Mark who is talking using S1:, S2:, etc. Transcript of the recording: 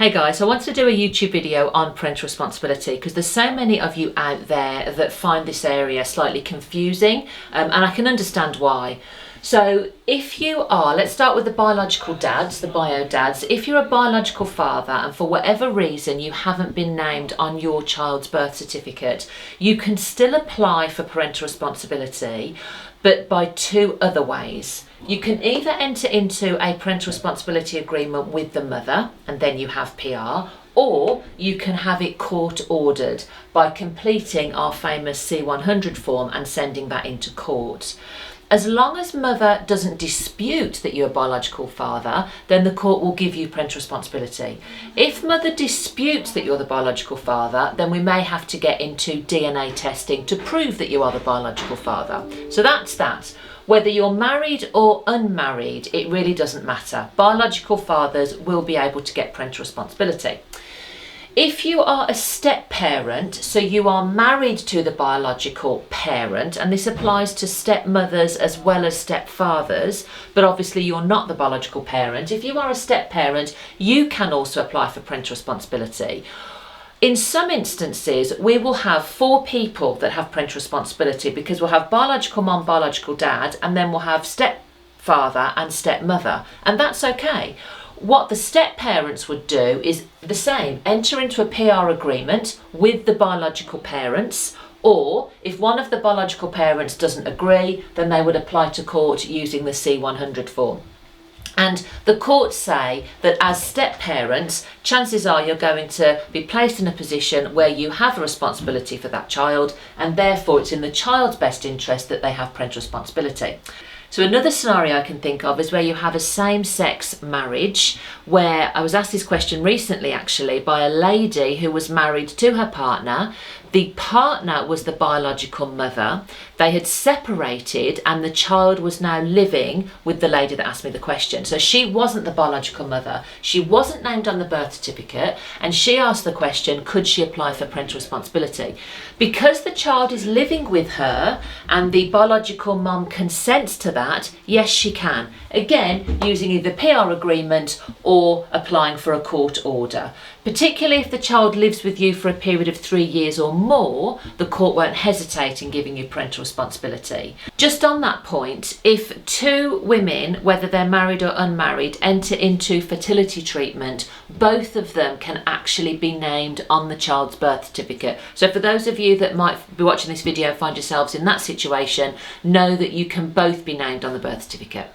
S1: Hey guys, I wanted to do a YouTube video on parental responsibility because there's so many of you out there that find this area slightly confusing, and I can understand why. So if you are, let's start with the biological dads, the bio dads. If you're a biological father and for whatever reason you haven't been named on your child's birth certificate, you can still apply for parental responsibility, but by two other ways. You can either enter into a parental responsibility agreement with the mother and then you have PR, or you can have it court ordered by completing our famous C100 form and sending that into court. As long as mother doesn't dispute that you're a biological father, then the court will give you parental responsibility. If mother disputes that you're the biological father, then we may have to get into DNA testing to prove that you are the biological father. So that's that. Whether you're married or unmarried, it really doesn't matter. Biological fathers will be able to get parental responsibility. If you are a step parent, so you are married to the biological parent, and this applies to stepmothers as well as stepfathers, but obviously you're not the biological parent. If you are a step parent, you can also apply for parental responsibility. In some instances, we will have 4 people that have parental responsibility because we'll have biological mom, biological dad, and then we'll have stepfather and stepmother, and that's okay. What the step parents would do is the same, enter into a PR agreement with the biological parents, or if one of the biological parents doesn't agree, then they would apply to court using the C100 form. And the courts say that as step parents, chances are you're going to be placed in a position where you have a responsibility for that child, and therefore it's in the child's best interest that they have parental responsibility. So another scenario I can think of is where you have a same-sex marriage, where I was asked this question recently actually by a lady who was married to her partner. The partner was the biological mother. They had separated and the child was now living with the lady that asked me the question. So she wasn't the biological mother. She wasn't named on the birth certificate, and she asked the question, could she apply for parental responsibility? Because the child is living with her and the biological mum consents to that, yes, she can. Again, using either PR agreement or applying for a court order. Particularly if the child lives with you for a period of 3 years or more, the court won't hesitate in giving you parental responsibility. Just on that point, if 2 women, whether they're married or unmarried, enter into fertility treatment, both of them can actually be named on the child's birth certificate. So for those of you that might be watching this video and find yourselves in that situation, know that you can both be named on the birth certificate.